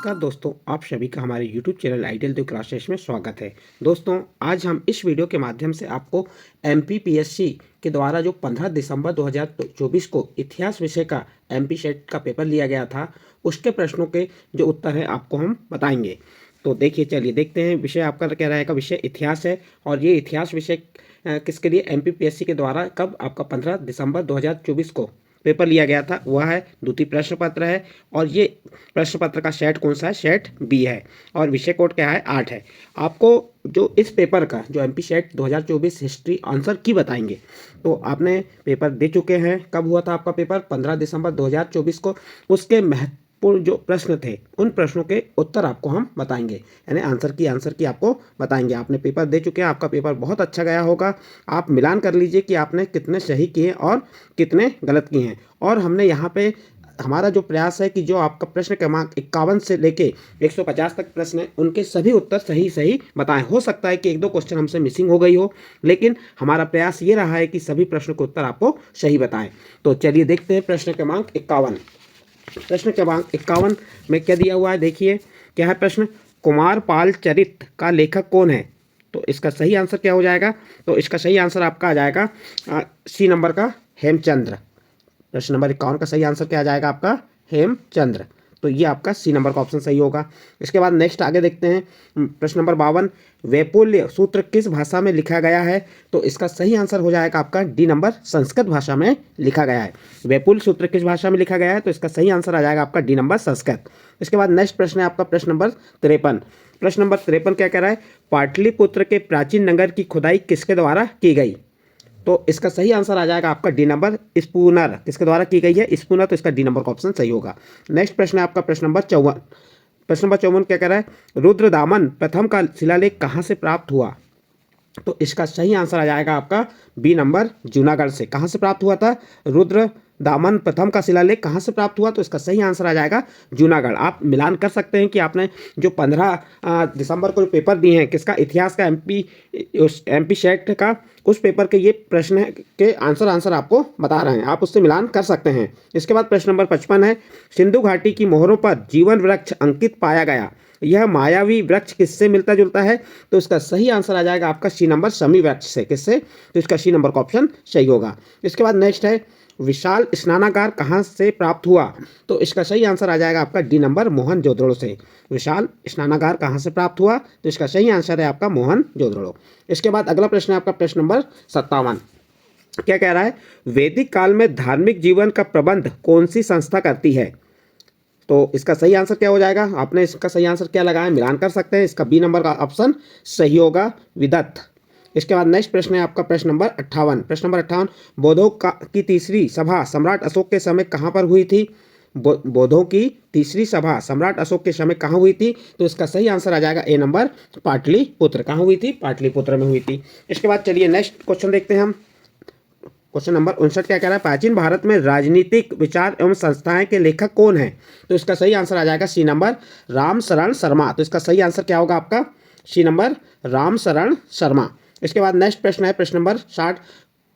नमस्कार दोस्तों, आप सभी का हमारे YouTube चैनल आइडियल देव क्लासेस में स्वागत है। दोस्तों, आज हम इस वीडियो के माध्यम से आपको MPPSC के द्वारा जो 15 दिसंबर 2024 को इतिहास विषय का MP सेट का पेपर लिया गया था, उसके प्रश्नों के जो उत्तर हैं आपको हम बताएंगे। तो देखिए, चलिए देखते हैं। विषय आपका क्या रहेगा? विषय इतिहास है और ये इतिहास विषय किसके लिए MPPSC के द्वारा कब आपका 15 दिसंबर 2024 को पेपर लिया गया था, वह है द्वितीय प्रश्न पत्र है। और ये प्रश्न पत्र का सेट कौन सा है? सेट बी है। और विषय कोड क्या है? 8 है। आपको जो इस पेपर का जो MP सेट 2024 हिस्ट्री आंसर की बताएंगे। तो आपने पेपर दे चुके हैं। कब हुआ था आपका पेपर? 15 दिसंबर 2024 को। उसके महत्वपूर्ण जो प्रश्न थे, उन प्रश्नों के उत्तर आपको हम बताएंगे, यानी आंसर की आपको बताएंगे। आपने पेपर दे चुके हैं, आपका पेपर बहुत अच्छा गया होगा। आप मिलान कर लीजिए कि आपने कितने सही किए और कितने गलत किए हैं। और हमने यहाँ पे हमारा जो प्रयास है कि जो आपका प्रश्न क्रमांक 51 से लेके 150 तक प्रश्न है, उनके सभी उत्तर सही बताएं। हो सकता है कि एक दो क्वेश्चन हमसे मिसिंग हो गई हो, लेकिन हमारा प्रयास ये रहा है कि सभी प्रश्नों के उत्तर आपको सही बताएं। तो चलिए देखते हैं प्रश्न क्रमांक 51। प्रश्न क्रमांक 51 में क्या दिया हुआ है? देखिए क्या है प्रश्न। कुमारपाल चरित का लेखक कौन है? तो इसका सही आंसर क्या हो जाएगा? तो इसका सही आंसर आपका आ जाएगा सी नंबर का, हेमचंद्र। प्रश्न नंबर 51 का सही आंसर क्या आ जाएगा आपका? हेमचंद्र। तो ये आपका सी नंबर का ऑप्शन सही होगा। इसके बाद नेक्स्ट आगे देखते हैं। प्रश्न नंबर 52, वैपुल्य सूत्र किस भाषा में लिखा गया है? तो इसका सही आंसर हो जाएगा आपका डी नंबर, संस्कृत भाषा में लिखा गया है। वैपुल्य सूत्र किस भाषा में लिखा गया है? तो इसका सही आंसर आ जाएगा आपका डी नंबर, संस्कृत। इसके बाद नेक्स्ट प्रश्न है आपका प्रश्न नंबर 53। प्रश्न नंबर 53 क्या कह रहा है? पाटलिपुत्र के प्राचीन नगर की खुदाई किसके द्वारा की गई? तो इसका सही आंसर आ जाएगा आपका डी नंबर, स्पूनर। किसके द्वारा की गई है? स्पूनर। तो इसका डी नंबर का ऑप्शन सही होगा। नेक्स्ट प्रश्न है आपका प्रश्न नंबर 54। प्रश्न नंबर 54 क्या कह रहा है? रुद्रदामन प्रथम का शिलालेख कहाँ से प्राप्त हुआ? तो इसका सही आंसर आ जाएगा आपका बी नंबर, जूनागढ़ से। कहाँ से प्राप्त हुआ था? रुद्र दामन प्रथम का शिलालेख कहाँ से प्राप्त हुआ? तो इसका सही आंसर आ जाएगा जूनागढ़। आप मिलान कर सकते हैं कि आपने जो 15 दिसंबर को जो पेपर दिए हैं, किसका? इतिहास का, MP सेट का, उस पेपर के ये प्रश्न के आंसर आपको बता रहे हैं। आप उससे मिलान कर सकते हैं। इसके बाद प्रश्न नंबर 55 है, सिंधु घाटी की मोहरों पर जीवन वृक्ष अंकित पाया गया, यह मायावी वृक्ष किससे मिलता जुलता है? तो इसका सही आंसर आ जाएगा आपका सी नंबर, शमी वृक्ष से। किससे? तो इसका सी नंबर का ऑप्शन सही होगा। इसके बाद नेक्स्ट है, विशाल स्नानागार कहाँ से प्राप्त हुआ? तो इसका सही आंसर आ जाएगा आपका डी नंबर, मोहनजोदड़ो से। विशाल स्नानागार कहाँ से प्राप्त हुआ? तो इसका सही आंसर है आपका मोहनजोदड़ो। इसके बाद अगला प्रश्न है आपका प्रश्न नंबर 57। क्या कह रहा है? वैदिक काल में धार्मिक जीवन का प्रबंध कौन सी संस्था करती है? तो इसका सही आंसर क्या हो जाएगा? आपने इसका सही आंसर क्या लगाया? मिलान कर सकते हैं। इसका बी नंबर का ऑप्शन सही होगा, विदत्त। इसके बाद नेक्स्ट प्रश्न है आपका प्रश्न नंबर 58। प्रश्न नंबर 58, बौद्धों की तीसरी सभा सम्राट अशोक के समय कहाँ पर हुई थी? बौद्धों की तीसरी सभा सम्राट अशोक के समय कहाँ हुई थी? तो इसका सही आंसर आ जाएगा ए नंबर, पाटलिपुत्र। कहाँ हुई थी? पाटलिपुत्र में हुई थी। इसके बाद चलिए नेक्स्ट क्वेश्चन देखते हैं हम। क्वेश्चन नंबर 59 क्या कह रहा है? प्राचीन भारत में राजनीतिक विचार एवं संस्थाएं के लेखक कौन है? तो इसका सही आंसर आ जाएगा सी नंबर, रामशरण शर्मा। तो इसका सही आंसर क्या होगा आपका? C number, Ramsharan Sharma. इसके बाद नेक्स्ट प्रश्न है प्रश्न नंबर 60,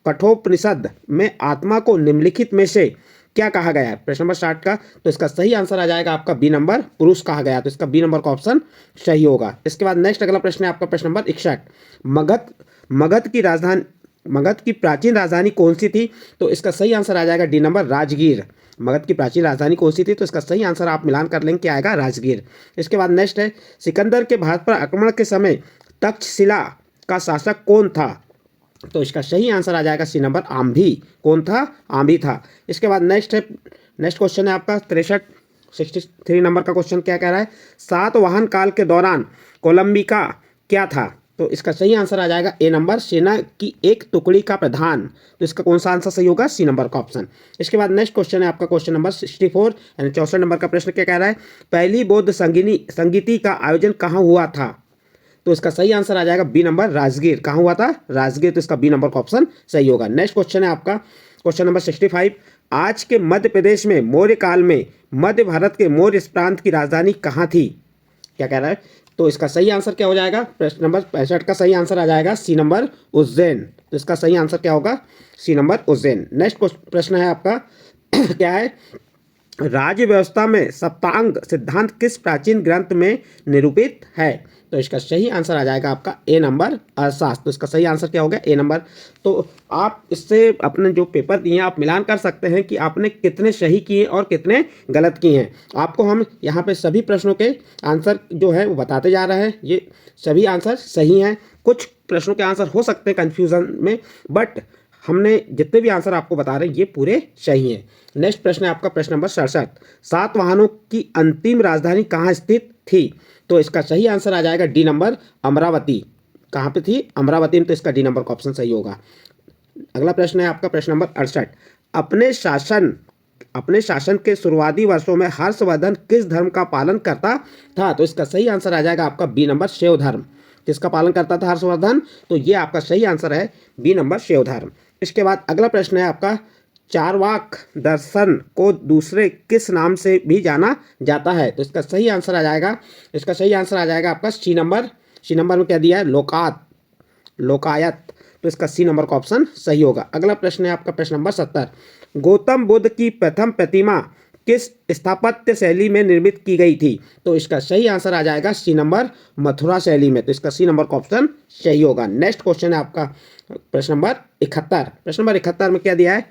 कठोपनिषद में आत्मा को निम्नलिखित में से क्या कहा गया है? प्रश्न नंबर 60 का। तो इसका सही आंसर आ जाएगा आपका बी नंबर, पुरुष कहा गया। तो इसका बी नंबर का ऑप्शन सही होगा। इसके बाद नेक्स्ट अगला प्रश्न है आपका प्रश्न नंबर 61, मगध की प्राचीन राजधानी कौन सी थी? तो इसका सही आंसर आ जाएगा डी नंबर, राजगीर। मगध की प्राचीन राजधानी कौन सी थी? तो इसका सही आंसर आप मिलान कर लेंगे, क्या आएगा? राजगीर। इसके बाद नेक्स्ट है, सिकंदर के भारत पर आक्रमण के समय तक्षशिला का शासक कौन था? तो इसका सही आंसर आ जाएगा सी नंबर, आम्भी। कौन था? आम्भी था। इसके बाद नेक्स्ट क्वेश्चन है आपका 63 नंबर का क्वेश्चन। क्या कह रहा है? सातवाहन काल के दौरान कोलंबिका क्या था? तो इसका सही आंसर आ जाएगा ए नंबर, सेना की एक टुकड़ी का प्रधान। तो इसका कौन सा आंसर सही होगा? सी नंबर का ऑप्शन। इसके बाद नेक्स्ट क्वेश्चन है आपका क्वेश्चन नंबर 64 यानी 64 नंबर का प्रश्न। क्या कह रहा है? पहली बौद्ध संगीति का आयोजन कहाँ हुआ था? तो इसका सही आंसर आ जाएगा बी नंबर, राजगीर। कहाँ हुआ था? राजगीर। तो इसका बी नंबर का ऑप्शन सही होगा। नेक्स्ट क्वेश्चन है आपका क्वेश्चन नंबर 65, आज के मध्य प्रदेश में मौर्य काल में मध्य भारत के मौर्य प्रांत की राजधानी कहाँ थी? क्या कह रहा है? तो इसका सही आंसर क्या हो जाएगा? प्रश्न नंबर 65 का सही आंसर आ जाएगा सी नंबर, उज्जैन। तो इसका सही आंसर क्या होगा? सी नंबर, उज्जैन। नेक्स्ट प्रश्न है आपका क्या है? राज्य व्यवस्था में सप्तांग सिद्धांत किस प्राचीन ग्रंथ में निरूपित है? तो इसका सही आंसर आ जाएगा आपका ए नंबर अर्थशास्त्र। तो इसका सही आंसर क्या हो गया? ए नंबर। तो आप इससे अपने जो पेपर दिए हैं आप मिलान कर सकते हैं कि आपने कितने सही किए और कितने गलत किए हैं। आपको हम यहाँ पे सभी प्रश्नों के आंसर जो है वो बताते जा रहे हैं। ये सभी आंसर सही हैं। कुछ प्रश्नों के आंसर हो सकते हैं कन्फ्यूज़न में, बट हमने जितने भी आंसर आपको बता रहे हैं ये पूरे सही हैं। नेक्स्ट प्रश्न है आपका प्रश्न नंबर 67। सातवाहनों की अंतिम राजधानी कहाँ स्थित थी? तो इसका सही आंसर आ जाएगा डी नंबर अमरावती। कहाँ पे थी? अमरावती में। तो इसका डी नंबर का ऑप्शन सही होगा। अगला प्रश्न है आपका प्रश्न नंबर 68। अपने शासन के शुरुआती वर्षों में हर्षवर्धन किस धर्म का पालन करता था? तो इसका सही आंसर आ जाएगा आपका बी नंबर शैव धर्म। किसका पालन करता था हर्षवर्धन? तो ये आपका सही आंसर है बी नंबर शैव धर्म। इसके बाद अगला प्रश्न है आपका चारवाक दर्शन को दूसरे किस नाम से भी जाना जाता है? तो इसका सही आंसर आ जाएगा आपका सी नंबर। सी नंबर में क्या दिया है? लोकायत। तो इसका सी नंबर का ऑप्शन सही होगा। अगला प्रश्न है आपका प्रश्न नंबर 70। गौतम बुद्ध की प्रथम प्रतिमा किस स्थापत्य शैली में निर्मित की गई थी? तो इसका सही आंसर आ जाएगा सी नंबर मथुरा शैली में। तो इसका सी नंबर का ऑप्शन सही होगा। नेक्स्ट क्वेश्चन है आपका प्रश्न नंबर 71। प्रश्न नंबर 71 में क्या दिया है?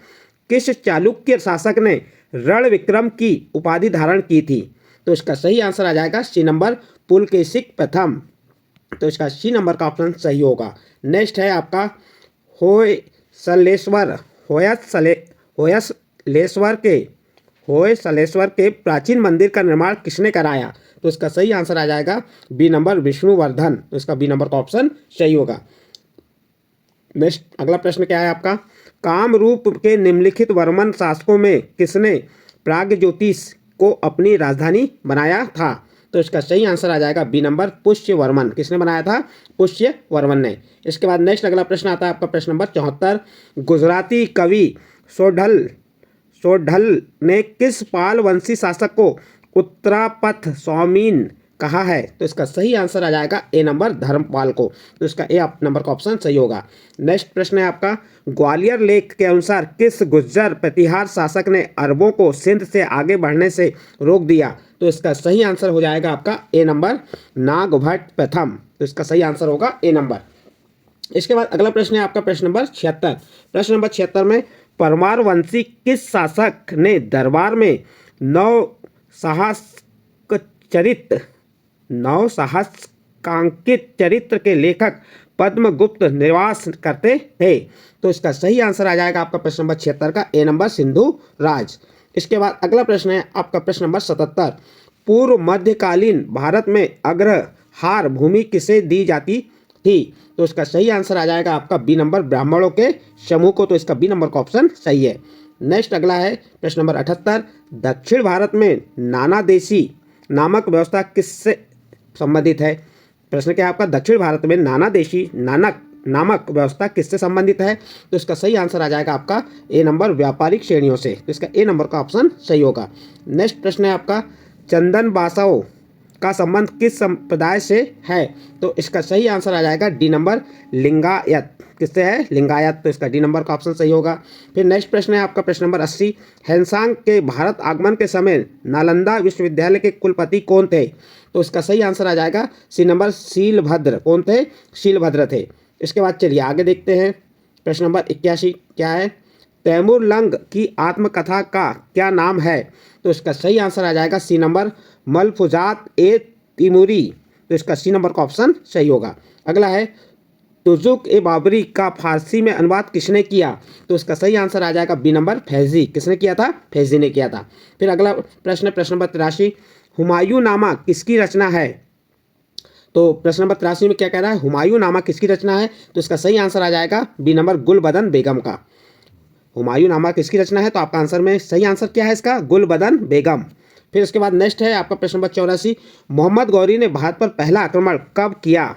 किस चालुक्य शासक ने रण विक्रम की उपाधि धारण की थी? तो इसका सही आंसर आ जाएगा सी नंबर पुलकेशिक प्रथम। तो इसका सी नंबर का ऑप्शन सही होगा। नेक्स्ट है आपका होयसलेश्वर के प्राचीन मंदिर का निर्माण किसने कराया? तो इसका सही आंसर आ जाएगा बी नंबर विष्णुवर्धन। तो इसका बी नंबर का ऑप्शन सही होगा। नेक्स्ट अगला प्रश्न क्या है आपका? कामरूप के निम्नलिखित वर्मन शासकों में किसने प्रागज्योतिष को अपनी राजधानी बनाया था? तो इसका सही आंसर आ जाएगा बी नंबर पुष्यवर्मन। किसने बनाया था? पुष्यवर्मन ने। इसके बाद नेक्स्ट अगला प्रश्न आता है आपका प्रश्न नंबर 74। गुजराती कवि सोढल ने किस पाल वंशी शासक को उत्तरापथ स्वामीन कहा है? तो इसका सही आंसर आ जाएगा ए नंबर धर्मपाल को। तो इसका ए नंबर का ऑप्शन सही होगा। नेक्स्ट प्रश्न है आपका ग्वालियर लेख के अनुसार किस गुज्जर प्रतिहार शासक ने अरबों को सिंध से आगे बढ़ने से रोक दिया? तो इसका सही आंसर हो जाएगा आपका ए नंबर नागभट्ट प्रथम। तो इसका सही आंसर होगा ए नंबर। इसके बाद अगला प्रश्न है आपका प्रश्न नंबर 76। प्रश्न नंबर 76 में परमार वंशी किस शासक ने दरबार में नवसहस्रांकित चरित्र के लेखक पद्मगुप्त निवास करते थे? तो इसका सही आंसर आ जाएगा आपका प्रश्न नंबर 76 का ए नंबर सिंधु राज। इसके बाद अगला प्रश्न है आपका प्रश्न नंबर 77। पूर्व मध्यकालीन भारत में अग्रहार भूमि किसे दी जाती थी? तो इसका सही आंसर आ जाएगा आपका बी नंबर ब्राह्मणों के समूह को। तो इसका बी नंबर का ऑप्शन सही है। नेक्स्ट अगला है प्रश्न नंबर 78। दक्षिण भारत में नाना देशी नामक व्यवस्था किससे संबंधित है? प्रश्न क्या है आपका? दक्षिण भारत में नाना देशी नामक व्यवस्था किससे संबंधित है? तो इसका सही आंसर आ जाएगा आपका ए नंबर व्यापारिक श्रेणियों से। तो इसका ए नंबर का ऑप्शन सही होगा। नेक्स्ट प्रश्न है आपका चंदन बासाओ का संबंध किस संप्रदाय से है? तो इसका सही आंसर आ जाएगा डी नंबर लिंगायत। किससे है? लिंगायत। तो इसका डी नंबर का ऑप्शन सही होगा। फिर नेक्स्ट प्रश्न है आपका प्रश्न नंबर 80। हेनसांग के भारत आगमन के समय नालंदा विश्वविद्यालय के कुलपति कौन थे? तो इसका सही आंसर आ जाएगा सी नंबर शीलभद्र। कौन थे? शीलभद्र थे। इसके बाद चलिए आगे देखते हैं। प्रश्न नंबर 81 क्या है? तैमूर लंग की आत्मकथा का क्या नाम है? तो इसका सही आंसर आ जाएगा सी नंबर मलफुजात ए तिमूरी। तो इसका सी नंबर का ऑप्शन सही होगा। अगला है तुजुक ए बाबरी का फारसी में अनुवाद किसने किया? तो इसका सही आंसर आ जाएगा बी नंबर फैजी। किसने किया था? फैजी ने किया था। फिर अगला प्रश्न नंबर 83। हुमायूं नामा किसकी रचना है? तो प्रश्न नंबर 83 में क्या कह रहा है? हुमायूं नामा किसकी रचना है? तो इसका सही आंसर आ जाएगा बी नंबर गुलबदन बेगम का। हुमायूं नामा किसकी रचना है? तो आपका आंसर में सही आंसर क्या है इसका? गुलबदन बेगम। फिर इसके बाद नेक्स्ट है आपका प्रश्न नंबर 84। मोहम्मद गौरी ने भारत पर पहला आक्रमण कब किया?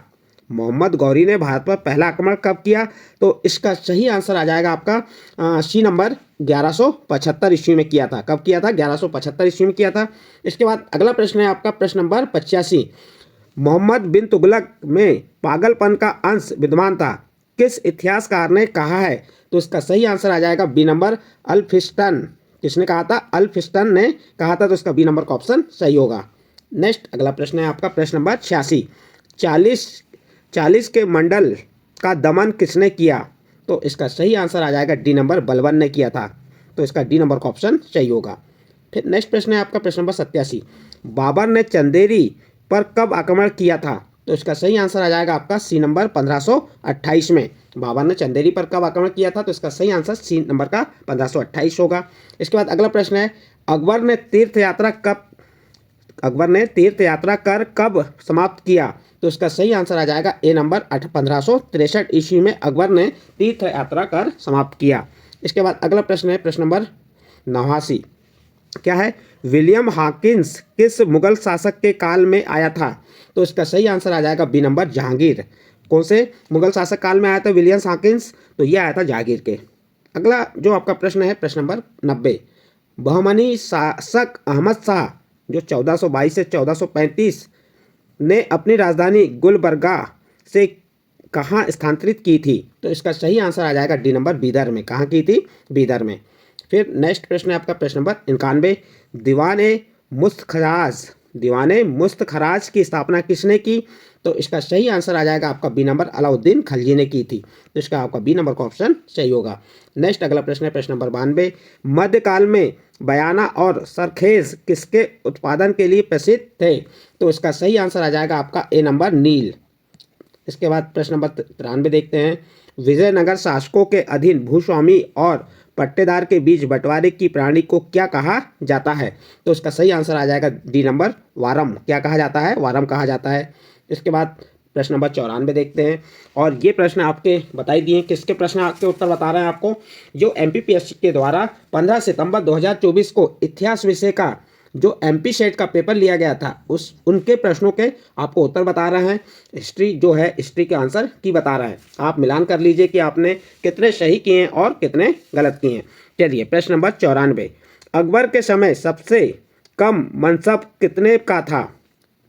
मोहम्मद गौरी ने भारत पर पहला आक्रमण कब किया? तो इसका सही आंसर आ जाएगा आपका सी नंबर 1175 ईस्वी में किया था। कब किया था? 1175 ईस्वी में किया था। इसके बाद अगला प्रश्न है आपका प्रश्न नंबर 85। मोहम्मद बिन तुगलक में पागलपन का अंश विद्यमान था, किस इतिहासकार ने कहा है? तो इसका सही आंसर आ जाएगा बी नंबर अल्फिस्टन। किसने कहा था? अल्फ्स्टन ने कहा था, तो इसका बी नंबर का ऑप्शन सही होगा। नेक्स्ट अगला प्रश्न है आपका प्रश्न नंबर 86। 40 के मंडल का दमन किसने किया? तो इसका सही आंसर आ जाएगा डी नंबर, बलबन ने किया था, तो इसका डी नंबर का ऑप्शन सही होगा। फिर नेक्स्ट प्रश्न है आपका प्रश्न नंबर 87। बाबर ने चंदेरी पर कब आक्रमण किया था? तो इसका सही आंसर आ जाएगा आपका सी नंबर 1528 में। बाबर ने चंदेरी पर कब आक्रमण किया था? तो इसका सही आंसर सी नंबर का 1528 होगा। इसके बाद अगला प्रश्न है, अकबर ने तीर्थ यात्रा कर कब समाप्त किया? तो इसका सही आंसर आ जाएगा ए नंबर 1563 ईस्वी में अकबर ने तीर्थ यात्रा कर समाप्त किया। इसके बाद अगला प्रश्न है प्रश्न नंबर 89। क्या है? विलियम हॉकिंस किस मुगल शासक के काल में आया था? तो इसका सही आंसर आ जाएगा बी नंबर, जहांगीर। कौन से मुगल शासक काल में आया था विलियम हॉकिंस? तो ये आया था जहांगीर के। अगला जो आपका प्रश्न है प्रश्न नंबर 90। बहमनी शासक अहमद शाह जो 1422 से 1435 ने अपनी राजधानी गुलबर्गा से कहाँ स्थानांतरित की थी? तो इसका सही आंसर आ जाएगा डी नंबर, बीदर में। कहाँ की थी? बीदर में। फिर नेक्स्ट प्रश्न है आपका प्रश्न नंबर 91। दीवाने मुस्तखराज की स्थापना किसने की? तो इसका सही आंसर आ जाएगा आपका बी नंबर, अलाउद्दीन खलजी ने की थी, तो इसका आपका बी नंबर का ऑप्शन सही होगा। नेक्स्ट अगला प्रश्न है प्रश्न नंबर 92। मध्यकाल में बयाना और सरखेज किसके उत्पादन के लिए प्रसिद्ध थे? तो इसका सही आंसर आ जाएगा आपका ए नंबर, नील। इसके बाद प्रश्न नंबर 93 देखते हैं। विजयनगर शासकों के अधीन भूस्वामी और पट्टेदार के बीच बंटवारे की प्रणाली को क्या कहा जाता है? तो इसका सही आंसर आ जाएगा डी नंबर, वारम। क्या कहा जाता है? वारम कहा जाता है। इसके बाद प्रश्न नंबर 94 देखते हैं, और ये प्रश्न आपके बताई दिए किसके प्रश्न आपके उत्तर बता रहे हैं आपको, जो एमपीपीएससी के द्वारा 15 सितंबर 2024 को इतिहास विषय का जो एमपी सेट का पेपर लिया गया था उनके प्रश्नों के आपको उत्तर बता रहे हैं। हिस्ट्री जो है, हिस्ट्री के आंसर की बता रहे हैं। आप मिलान कर लीजिए कि आपने कितने सही किए हैं और कितने गलत किए हैं। चलिए प्रश्न नंबर 94। अकबर के समय सबसे कम मनसब कितने का था?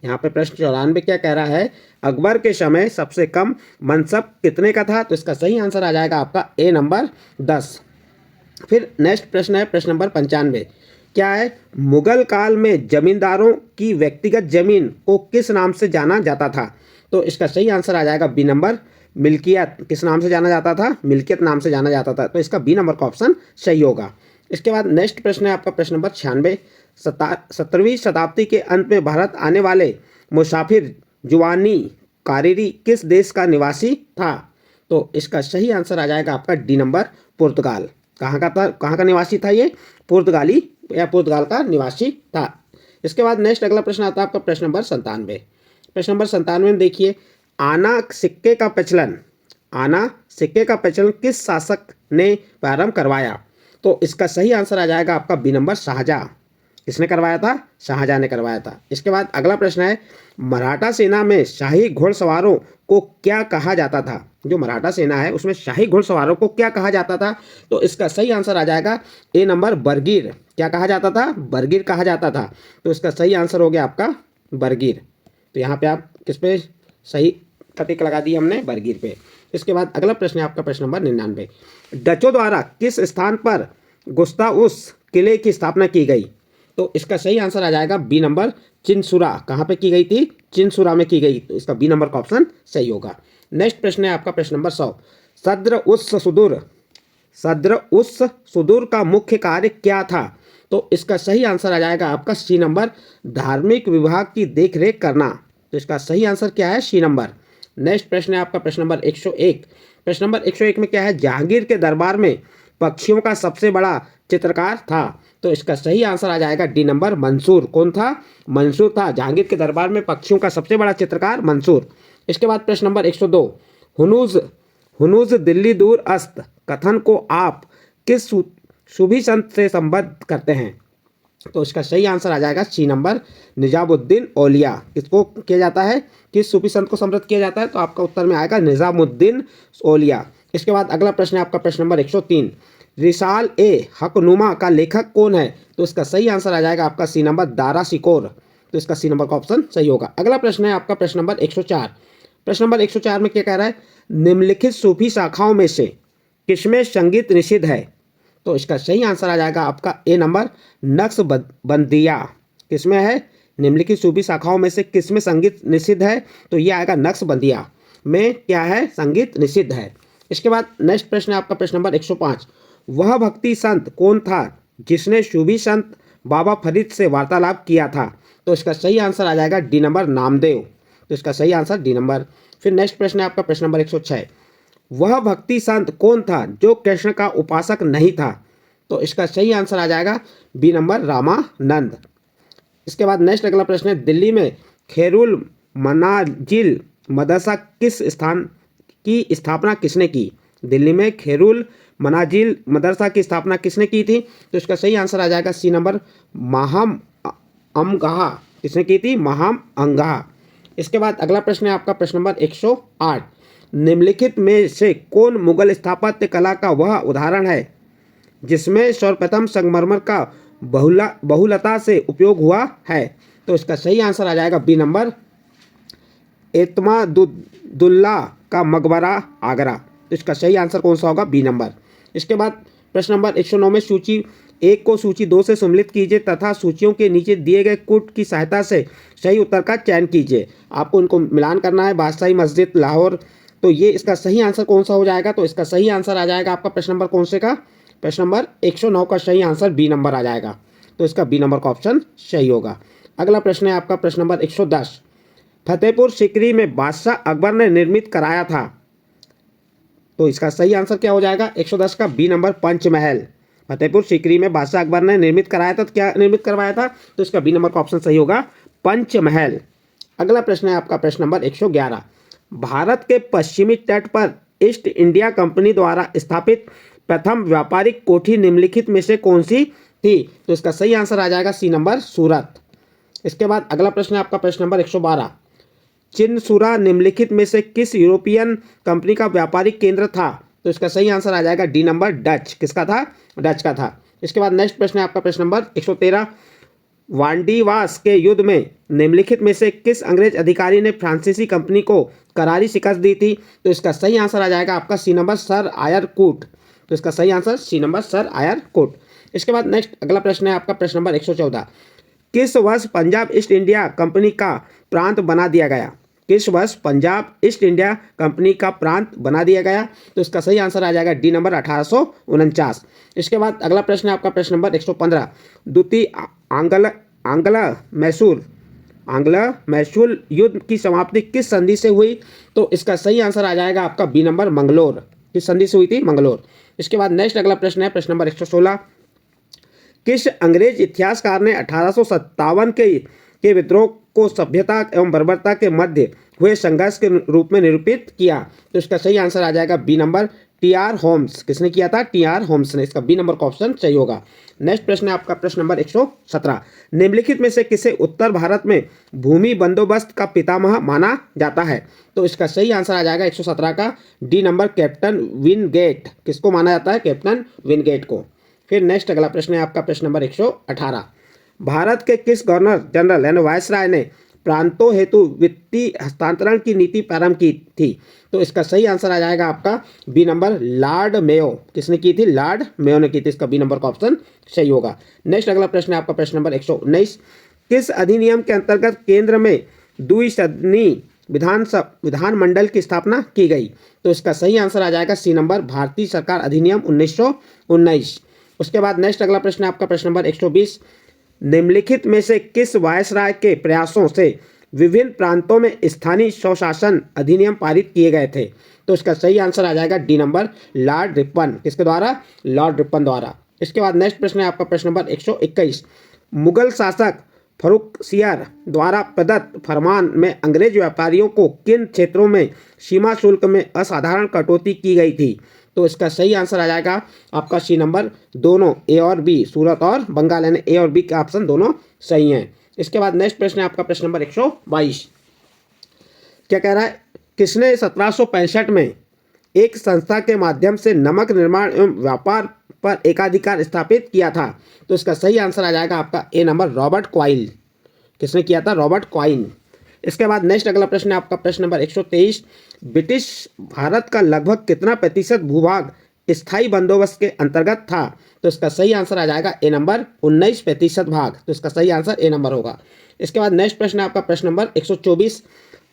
यहाँ पे प्रश्न 94 क्या कह रहा है? अकबर के समय सबसे कम मनसब कितने का था? तो इसका सही आंसर आ जाएगा आपका ए नंबर, 10। फिर नेक्स्ट प्रश्न है प्रश्न नंबर 95। क्या है? मुगल काल में जमींदारों की व्यक्तिगत जमीन को किस नाम से जाना जाता था? तो इसका सही आंसर आ जाएगा बी नंबर, मिल्कियत। किस नाम से जाना जाता था? मिल्कियत नाम से जाना जाता था, तो इसका बी नंबर का ऑप्शन सही होगा। इसके बाद नेक्स्ट प्रश्न है आपका प्रश्न नंबर 96। 17वीं शताब्दी के अंत में भारत आने वाले मुसाफिर जुवानी कारीरी किस देश का निवासी था? तो इसका सही आंसर आ जाएगा आपका डी नंबर, पुर्तगाल। कहाँ का था? कहाँ का निवासी था ये? पुर्तगाली या पुर्तगाल का निवासी था। इसके बाद नेक्स्ट अगला प्रश्न आता है आपका प्रश्न नंबर 97। प्रश्न नंबर 97 में देखिए, आना सिक्के का प्रचलन किस शासक ने प्रारंभ करवाया? तो इसका सही आंसर आ जाएगा आपका बी नंबर, शाहजहां। किसने करवाया था? शाहजहां ने करवाया था। इसके बाद अगला प्रश्न है, मराठा सेना में शाही घुड़सवारों को क्या कहा जाता था? जो मराठा सेना है उसमें शाही घुड़सवारों को क्या कहा जाता था? तो इसका सही आंसर आ जाएगा ए नंबर, बरगीर। क्या कहा जाता था? बरगीर कहा जाता था, तो इसका सही आंसर हो गया आपका बरगीर। तो यहाँ पे आप किस पे सही टिक लगा दी हमने? बरगीर पे। इसके बाद अगला प्रश्न है आपका प्रश्न नंबर 99। डचों द्वारा किस स्थान पर गुस्ताउस किले की स्थापना की गई? तो इसका सही आंसर आ जाएगा बी नंबर, चिनसुरा। कहाँ पे की गई थी? चिनसुरा में की गई, तो इसका बी नंबर का ऑप्शन सही होगा। नेक्स्ट प्रश्न है आपका प्रश्न नंबर 100। सद्र उस सुदूर का मुख्य कार्य क्या था? तो इसका सही आंसर आ जाएगा आपका सी नंबर, धार्मिक विभाग की देखरेख करना, तो इसका सही आंसर क्या है? सी नंबर। नेक्स्ट प्रश्न है आपका प्रश्न नंबर 101। प्रश्न नंबर 101 में क्या है? जहांगीर के दरबार में पक्षियों का सबसे बड़ा चित्रकार था, तो इसका सही आंसर आ जाएगा डी नंबर, मंसूर। कौन था? मंसूर था। जहांगीर के दरबार में पक्षियों का सबसे बड़ा चित्रकार मंसूर। इसके बाद प्रश्न नंबर 102। हुनूज दिल्ली दूर अस्त कथन को आप किस सूफी संत से संबद्ध करते हैं? तो इसका सही आंसर आ जाएगा सी नंबर, निजामुद्दीन औलिया। किसको किया जाता है? किस सूफी संत को समृद्ध किया जाता है? तो आपका उत्तर में आएगा निजामुद्दीन औलिया। इसके बाद अगला प्रश्न है आपका प्रश्न नंबर 103। रिसाल ए हकनुमा का लेखक कौन है? तो इसका सही आंसर आ जाएगा आपका सी नंबर, दारा सिकोर, तो इसका सी नंबर का ऑप्शन सही होगा। अगला प्रश्न है आपका प्रश्न नंबर 104। प्रश्न नंबर 104 में क्या कह रहा है? निम्नलिखित सूफी शाखाओं में से किसमें संगीत निषिद्ध है? तो इसका सही आंसर आ जाएगा आपका ए नंबर नक्शबंदिया। किसमें है? निम्नलिखित सूफी शाखाओं में से किसमें संगीत निषिद्ध है? तो ये आएगा नक्शबंदिया में क्या है? संगीत निषिद्ध है। इसके बाद नेक्स्ट प्रश्न है आपका प्रश्न नंबर 105। वह भक्ति संत कौन था जिसने सूफी संत बाबा फरीद से वार्तालाप किया था? तो इसका सही आंसर आ जाएगा डी नंबर नामदेव। तो इसका सही आंसर डी नंबर। फिर नेक्स्ट प्रश्न है आपका प्रश्न नंबर 106। वह भक्ति संत कौन था जो कृष्ण का उपासक नहीं था? तो इसका सही आंसर आ जाएगा बी नंबर रामानंद। इसके बाद नेक्स्ट अगला प्रश्न है, दिल्ली में खैरुल मनाजिल मदरसा किस स्थान की स्थापना किसने की? दिल्ली में खैरुल मनाजिल मदरसा की स्थापना किसने की थी? तो इसका सही आंसर आ जाएगा सी नंबर महाम अमगाहा। किसने की थी? महाम अंगाहा। इसके बाद अगला प्रश्न है आपका प्रश्न नंबर 108। निम्नलिखित में से कौन मुगल स्थापत्य कला का वह उदाहरण है जिसमें सर्वप्रथम संगमरमर का बहुलता से उपयोग हुआ है? तो इसका सही आंसर आ जाएगा बी नंबर एतमादुद्दौला का मकबरा आगरा। तो इसका सही आंसर कौन सा होगा? B number. इसके बाद प्रश्न नंबर 109 में सूची 1 को सूची 2 से सम्मिलित कीजिए तथा सूचियों के नीचे दिए गए कूट की सहायता से सही उत्तर का चयन कीजिए। आपको इनको मिलान करना है। बादशाही मस्जिद लाहौर, तो ये इसका सही आंसर कौन सा हो जाएगा? तो इसका सही आंसर आ जाएगा आपका प्रश्न नंबर कौन से का? प्रश्न नंबर 109 का सही आंसर बी नंबर आ जाएगा। तो इसका बी नंबर का ऑप्शन सही होगा। अगला प्रश्न है आपका प्रश्न नंबर 110। फतेहपुर सीकरी में बादशाह अकबर ने निर्मित कराया था। तो इसका सही आंसर क्या हो जाएगा? 110 का बी नंबर पंचमहल। फतेहपुर सीकरी में बादशाह अकबर ने निर्मित कराया था। तो क्या निर्मित करवाया था? तो इसका बी नंबर का ऑप्शन सही होगा पंचमहल। अगला प्रश्न है आपका प्रश्न नंबर 111। भारत के पश्चिमी तट पर ईस्ट इंडिया कंपनी द्वारा स्थापित प्रथम व्यापारिक कोठी निम्नलिखित में से कौन सी थी? तो इसका सही आंसर आ जाएगा सी नंबर सूरत। इसके बाद अगला प्रश्न है आपका प्रश्न नंबर 112। चिनसुरा निम्नलिखित में से किस यूरोपियन कंपनी का व्यापारिक केंद्र था? तो इसका सही आंसर आ जाएगा डी नंबर डच। किसका था? डच का था। इसके बाद नेक्स्ट प्रश्न है आपका प्रश्न नंबर 113। वांडीवास के युद्ध में निम्नलिखित में से किस अंग्रेज अधिकारी ने फ्रांसीसी कंपनी को करारी शिकस्त दी थी? तो इसका सही आंसर आ जाएगा आपका सी नंबर सर आयर कूट। तो इसका सही आंसर सी नंबर सर आयर कोट। इसके बाद नेक्स्ट अगला प्रश्न है आपका प्रश्न नंबर 114। किस वर्ष पंजाब ईस्ट इंडिया कंपनी का प्रांत बना दिया गया? किस वर्ष पंजाब ईस्ट इंडिया कंपनी का प्रांत बना दिया गया? तो इसका सही आंसर आ जाएगा डी नंबर 1849। इसके बाद अगला प्रश्न है आपका प्रश्न नंबर 115। द्वितीय आंग्ल मैसूर युद्ध की समाप्ति किस संधि से हुई? तो इसका सही आंसर आ जाएगा आपका बी नंबर मंगलोर। किस संधि से हुई थी? मंगलोर। इसके बाद नेक्स्ट अगला प्रश्न है प्रश्न नंबर 116। किस अंग्रेज इतिहासकार ने 1857 के विद्रोह को सभ्यता एवं बर्बरता के मध्य हुए संघर्ष के रूप में निरूपित किया? तो इसका सही आंसर आ जाएगा बी नंबर टी.आर. होम्स। किसने किया था? टी.आर. होम्स ने। इसका बी नंबर का ऑप्शन सही होगा। नेक्स्ट प्रश्न है आपका प्रश्न नंबर 117। निम्नलिखित में से किसे उत्तर भारत में भूमि बंदोबस्त का पितामह माना जाता है? तो इसका सही आंसर आ जाएगा 117 का डी नंबर कैप्टन विनगेट। किसको माना जाता है? कैप्टन विनगेट को। फिर नेक्स्ट अगला प्रश्न है आपका प्रश्न नंबर 118। भारत के किस गवर्नर जनरल यानी वायसराय ने प्रांतों हेतु वित्तीय हस्तांतरण की नीति प्रारंभ की थी? तो इसका सही आंसर आ जाएगा आपका बी नंबर लॉर्ड मेयो। किसने की थी? लॉर्ड मेयो ने की थी। इसका बी नंबर का ऑप्शन सही होगा। नेक्स्ट अगला प्रश्न है आपका प्रश्न नंबर 119। किस अधिनियम के अंतर्गत केंद्र में द्विसदनी विधानमंडल की स्थापना की गई? तो इसका सही आंसर आ जाएगा सी नंबर भारतीय सरकार अधिनियम 1919। उसके बाद नेक्स्ट अगला प्रश्न है आपका प्रश्न नंबर 120। निम्नलिखित में से किस वायसराय के प्रयासों से विभिन्न प्रांतों में स्थानीय स्वशासन अधिनियम पारित किए गए थे? तो इसका सही आंसर आ जाएगा डी नंबर लॉर्ड रिपन। किसके द्वारा? लॉर्ड रिपन द्वारा। इसके बाद नेक्स्ट प्रश्न है आपका प्रश्न नंबर 121। मुगल शासक फर्रुखसियर द्वारा प्रदत्त फरमान में अंग्रेज व्यापारियों को किन क्षेत्रों में सीमा शुल्क में असाधारण कटौती की गई थी? तो इसका सही आंसर आ जाएगा आपका सी नंबर दोनों ए और बी, सूरत और बंगाल, यानी ए और बी का ऑप्शन दोनों सही हैं। इसके बाद नेक्स्ट प्रश्न है आपका प्रश्न नंबर 122। क्या कह रहा है? किसने 1765 में एक संस्था के माध्यम से नमक निर्माण एवं व्यापार पर एकाधिकार स्थापित किया था? तो इसका सही आंसर आ जाएगा आपका ए नंबर रॉबर्ट क्वाइल। किसने किया था? Robert coin. इसके बाद नेक्स्ट अगला प्रश्न है आपका प्रश्न नंबर 123। ब्रिटिश भारत का लगभग कितना प्रतिशत भूभाग स्थायी बंदोबस्त के अंतर्गत था? तो इसका सही आंसर आ जाएगा ए नंबर 19% भाग। तो इसका सही आंसर ए नंबर होगा। इसके बाद नेक्स्ट प्रश्न है आपका प्रश्न नंबर 124।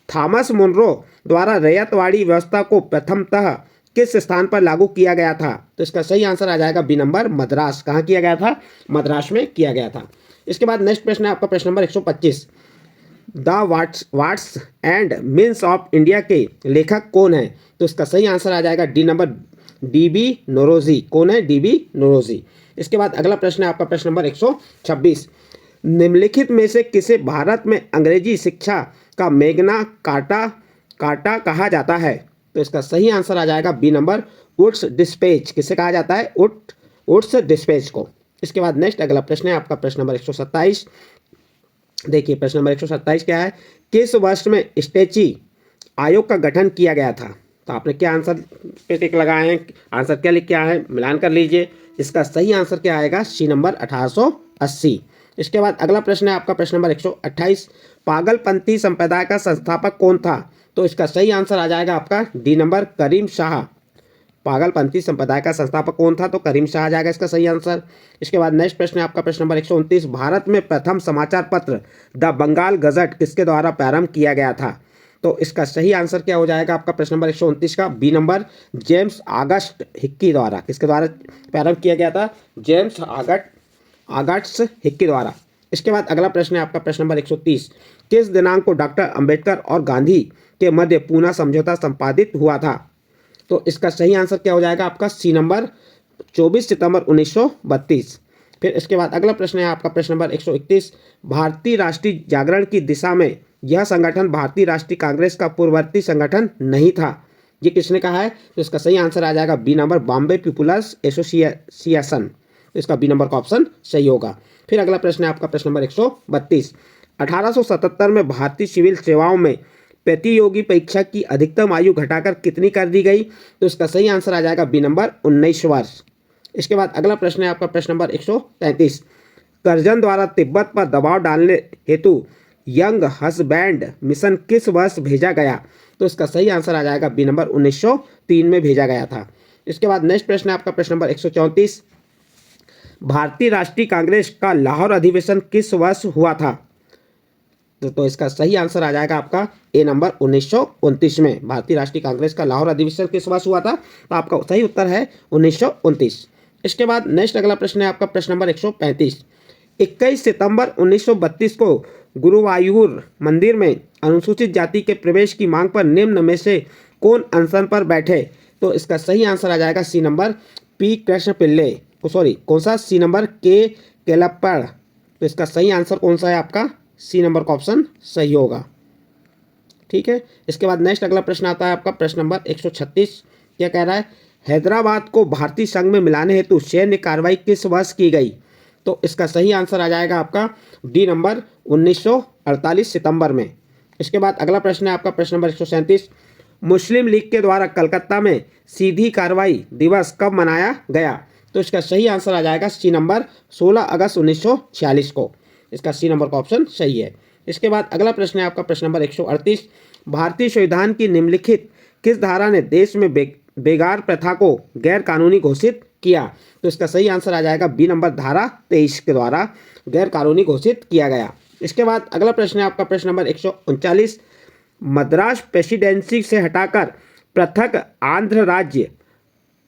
थॉमस मुनरो द्वारा रैयतवाड़ी व्यवस्था को प्रथमतः किस स्थान पर लागू किया गया था? तो इसका सही आंसर आ जाएगा बी नंबर मद्रास। कहाँ किया गया था? मद्रास में किया गया था। इसके बाद नेक्स्ट प्रश्न है आपका प्रश्न number 125। The wants and means of India के लेखक कौन है? तो इसका सही आंसर आ जाएगा डी नंबर डीबी नोरोजी। कौन है? डीबी नोरोजी। इसके बाद अगला प्रश्न है आपका प्रश्न नंबर 126। निम्नलिखित में से किसे भारत में अंग्रेजी शिक्षा का मैग्ना कार्टा कहा जाता है? तो इसका सही आंसर आ जाएगा बी नंबर वुड्स डिस्पैच। किसे कहा जाता है? वुड्स डिस्पैच को। इसके बाद नेक्स्ट अगला प्रश्न है आपका प्रश्न नंबर 127। देखिए प्रश्न नंबर 127 क्या है? किस वर्ष में स्टैची आयोग का गठन किया गया था? तो आपने क्या आंसर पे टिक लगाए हैं? आंसर क्या लिख के आए हैं? मिलान कर लीजिए। इसका सही आंसर क्या आएगा? C number 1880। इसके बाद अगला प्रश्न है आपका प्रश्न नंबर 128। पागलपंथी संप्रदाय का संस्थापक कौन था? तो इसका सही आंसर आ जाएगा आपका डी नंबर करीम शाह। पागलपंथी संप्रदाय का संस्थापक कौन था? तो करीम शाह आ जाएगा इसका सही आंसर। इसके बाद नेक्स्ट प्रश्न है आपका प्रश्न नंबर 129। भारत में प्रथम समाचार पत्र द बंगाल गजट किसके द्वारा प्रारंभ किया गया था? तो इसका सही आंसर क्या हो जाएगा आपका प्रश्न नंबर 129 का? B number James Augustus Hicky द्वारा। किसके द्वारा प्रारंभ किया गया था? जेम्स ऑगस्ट हिक्की द्वारा। इसके बाद अगला प्रश्न है आपका प्रश्न नंबर 130। किस दिनांक को डॉक्टर अंबेडकर और गांधी के मध्य पूना समझौता संपादित हुआ था? तो इसका सही आंसर क्या हो जाएगा आपका? सी नंबर 24 सितंबर 1932। फिर इसके बाद अगला प्रश्न है आपका प्रश्न नंबर 131। भारतीय राष्ट्रीय जागरण की दिशा में यह संगठन भारतीय राष्ट्रीय कांग्रेस का पूर्ववर्ती संगठन नहीं था। ये किसने कहा है? तो इसका सही आंसर आ जाएगा B number Bombay people's association. तो इसका बी नंबर का ऑप्शन सही होगा। फिर अगला प्रश्न है आपका प्रश्न नंबर 132। 1877 में भारतीय सिविल सेवाओं में प्रतियोगी परीक्षा की अधिकतम आयु घटाकर कितनी कर दी गई? तो इसका सही आंसर आ जाएगा बी नंबर 19 वर्ष। इसके बाद अगला प्रश्न है आपका प्रश्न नंबर 133। करजन द्वारा तिब्बत पर दबाव डालने हेतु यंग हसबैंड मिशन किस वर्ष भेजा गया? तो इसका सही आंसर आ जाएगा बी नंबर 1903 में भेजा गया था। इसके बाद नेक्स्ट प्रश्न है आपका प्रश्न नंबर 134। भारतीय राष्ट्रीय कांग्रेस का लाहौर अधिवेशन किस वर्ष हुआ था? तो इसका सही आंसर आ जाएगा आपका ए नंबर 1929 में। भारतीय राष्ट्रीय कांग्रेस का लाहौर अधिवेशन किस वर्ष हुआ था? तो आपका सही उत्तर है 1929। इसके बाद नेक्स्ट अगला प्रश्न है आपका प्रश्न नंबर 135। 21 सितंबर 1932 को गुरुवायूर मंदिर में अनुसूचित जाति के प्रवेश की मांग पर निम्न में से कौन अनशन पर बैठे? तो इसका सही आंसर आ जाएगा सी नंबर पी कृष्ण पिल्ले। कौन सा? सी नंबर के केलप्पड़। तो इसका सही आंसर कौन सा है आपका? सी नंबर का ऑप्शन सही होगा। ठीक है। इसके बाद नेक्स्ट अगला प्रश्न आता है आपका प्रश्न नंबर 136। क्या कह रहा है? हैदराबाद को भारतीय संघ में मिलाने हेतु सैन्य कार्रवाई किस वर्ष की गई? तो इसका सही आंसर आ जाएगा आपका डी नंबर 1948 सितंबर में। इसके बाद अगला प्रश्न है आपका प्रश्न नंबर 137। मुस्लिम लीग के द्वारा कलकत्ता में सीधी कार्रवाई दिवस कब मनाया गया? तो इसका सही आंसर आ जाएगा सी नंबर 16 अगस्त 1946 को। इसका सी नंबर का ऑप्शन सही है। इसके बाद अगला प्रश्न है आपका प्रश्न नंबर 138। भारतीय संविधान की निम्नलिखित किस धारा ने देश में बेगार प्रथा को गैर कानूनी घोषित किया? तो इसका सही आंसर आ जाएगा बी नंबर धारा 23 के द्वारा गैर कानूनी घोषित किया गया। इसके बाद अगला प्रश्न है आपका प्रश्न नंबर 139। मद्रास प्रेसिडेंसी से हटाकर पृथक आंध्र राज्य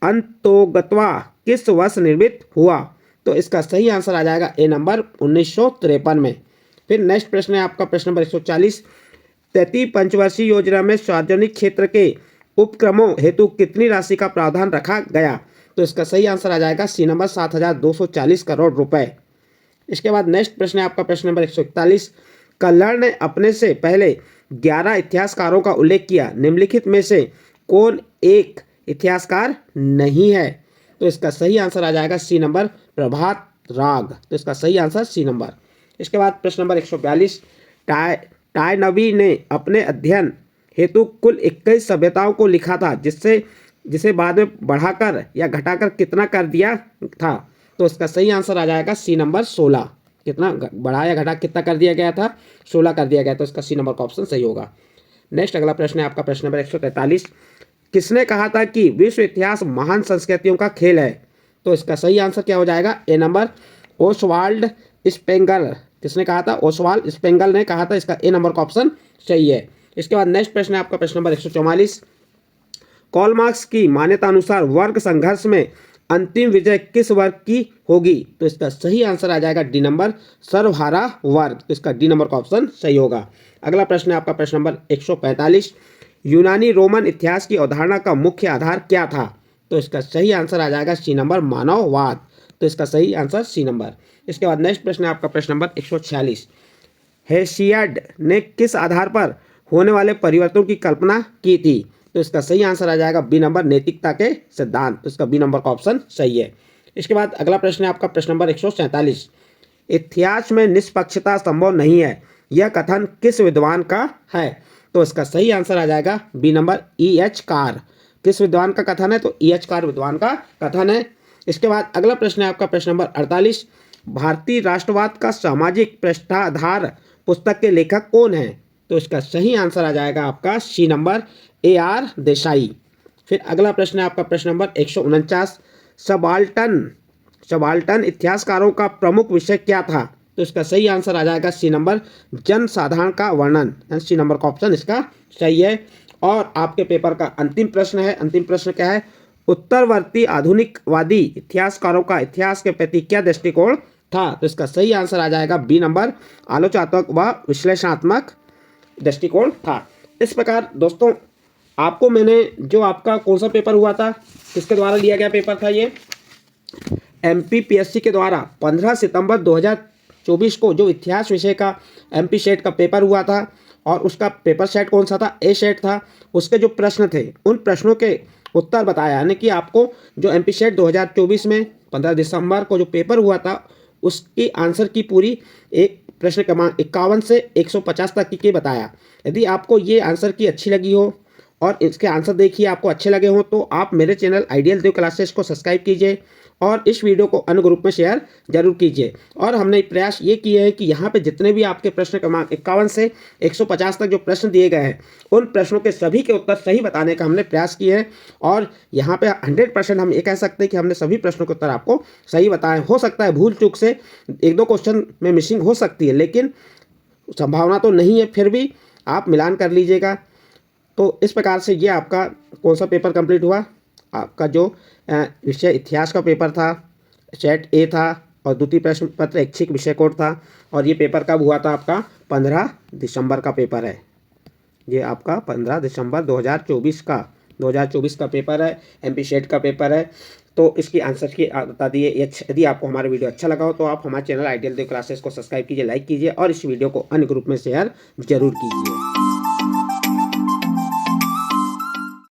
अंतोगत्वा किस वर्ष निर्मित हुआ? तो इसका सही आंसर आ जाएगा ए नंबर 1953 में। फिर नेक्स्ट प्रश्न है आपका प्रश्न नंबर 140। तृतीय पंचवर्षीय योजना में सार्वजनिक क्षेत्र के उपक्रमों हेतु कितनी राशि का प्रावधान रखा गया? तो इसका सही आंसर आ जाएगा सी नंबर 7,240 करोड़ रुपए। इसके बाद नेक्स्ट प्रश्न है आपका प्रश्न नंबर 141। कल्हड़ ने अपने से पहले 11 इतिहासकारों का उल्लेख किया। निम्नलिखित में से कौन एक इतिहासकार नहीं है? तो इसका सही आंसर आ जाएगा सी नंबर प्रभात राग। तो इसका सही आंसर सी नंबर। इसके बाद प्रश्न नंबर 142। टायनबी ने अपने अध्ययन हेतु कुल 21 सभ्यताओं को लिखा था, जिसे बाद में बढ़ाकर या घटाकर कितना कर दिया था? तो इसका सही आंसर आ जाएगा सी नंबर 16। कितना बढ़ाया घटा कितना कर दिया गया था? 16 कर दिया गया। तो इसका सी नंबर का ऑप्शन सही होगा। नेक्स्ट अगला प्रश्न है आपका प्रश्न नंबर 143। किसने कहा था कि विश्व इतिहास महान संस्कृतियों का खेल है? तो इसका सही आंसर क्या हो जाएगा? ए नंबर ओसवाल्ड स्पेंगल। किसने कहा था? ओसवाल्ड स्पेंगल ने कहा था। इसका ए नंबर का ऑप्शन सही है। इसके बाद नेक्स्ट प्रश्न है आपका प्रश्न नंबर 144। कार्ल मार्क्स की मान्यता अनुसार वर्ग संघर्ष में अंतिम विजय किस वर्ग की होगी? तो इसका सही आंसर आ जाएगा डी नंबर सर्वहारा वर्ग। तो इसका डी नंबर का ऑप्शन सही होगा। अगला प्रश्न है आपका प्रश्न नंबर 145। यूनानी रोमन इतिहास की अवधारणा का मुख्य आधार क्या था? तो इसका सही आंसर आ जाएगा सी नंबर मानववाद। तो इसका सही आंसर सी नंबर। इसके बाद नेक्स्ट प्रश्न है आपका प्रश्न नंबर 146। हेसियड ने किस आधार पर होने वाले परिवर्तनों की कल्पना की थी? तो इसका सही आंसर आ जाएगा बी नंबर नैतिकता के सिद्धांत। तो इसका बी नंबर का ऑप्शन सही है। इसके बाद अगला प्रश्न है आपका प्रश्न नंबर 147। इतिहास में निष्पक्षता संभव नहीं है, यह कथन किस विद्वान का है? तो इसका सही आंसर आ जाएगा बी नंबर E.H. कार। किस विद्वान का कथन है? तो E.H. कार विद्वान का कथन है। इसके बाद अगला प्रश्न है आपका प्रश्न नंबर 48। भारतीय राष्ट्रवाद का सामाजिक पृष्ठाधार पुस्तक के लेखक कौन है? तो इसका सही आंसर आ जाएगा आपका सी नंबर A.R. देसाई। फिर अगला प्रश्न है आपका प्रश्न नंबर 149। सबाल्टन इतिहासकारों का प्रमुख विषय क्या था? तो इसका सही आंसर आ जाएगा सी नंबर जनसाधारण का वर्णन। सी नंबर का ऑप्शन इसका सही है। और आपके पेपर का अंतिम प्रश्न है। अंतिम प्रश्न क्या है? उत्तरवर्ती आधुनिकवादी इतिहासकारों का इतिहास के प्रति क्या दृष्टिकोण था? तो इसका सही आंसर आ जाएगा बी नंबर आलोचनात्मक व विश्लेषणात्मक दृष्टिकोण था। इस प्रकार दोस्तों आपको मैंने जो आपका कौन सा पेपर हुआ था, किसके द्वारा लिया गया पेपर था, ये MPPSC के द्वारा 15 सितंबर 2024 को जो इतिहास विषय का MP सेट का पेपर हुआ था, और उसका पेपर सेट कौन सा था? ए सेट था। उसके जो प्रश्न थे उन प्रश्नों के उत्तर बताया, यानी कि आपको जो MP सेट 2024 में 15 दिसंबर को जो पेपर हुआ था उसकी आंसर की पूरी एक प्रश्न क्रमांक 51 से 150 तक की बताया। यदि आपको ये आंसर की अच्छी लगी हो और इसके आंसर देखिए आपको अच्छे लगे हों तो आप मेरे चैनल आइडियल देव क्लासेस को सब्सक्राइब कीजिए और इस वीडियो को अन्य ग्रुप में शेयर जरूर कीजिए। और हमने प्रयास ये किए हैं कि यहाँ पे जितने भी आपके प्रश्न क्रमांक 51 से 150 तक जो प्रश्न दिए गए हैं उन प्रश्नों के सभी के उत्तर सही बताने का हमने प्रयास किए हैं। और यहाँ पे 100% हम ये कह सकते हैं कि हमने सभी प्रश्नों के उत्तर आपको सही बताए। हो सकता है भूल चूक से 1-2 क्वेश्चन में मिसिंग हो सकती है, लेकिन संभावना तो नहीं है, फिर भी आप मिलान कर लीजिएगा। तो इस प्रकार से ये आपका कौन सा पेपर कंप्लीट हुआ? आपका जो विषय इतिहास का पेपर था, सेट ए था, और द्वितीय प्रश्न पत्र ऐच्छिक विषय कोड था। और ये पेपर कब हुआ था? आपका 15 दिसंबर का पेपर है। ये आपका 15 दिसंबर 2024 का पेपर है, MP सेट का पेपर है। तो इसकी आंसर की बता दिए। यदि आपको हमारा वीडियो अच्छा लगा हो तो आप हमारे चैनल आइडियल देव क्लासेस को सब्सक्राइब कीजिए, लाइक कीजिए और इस वीडियो को अन्य ग्रुप में शेयर जरूर कीजिए।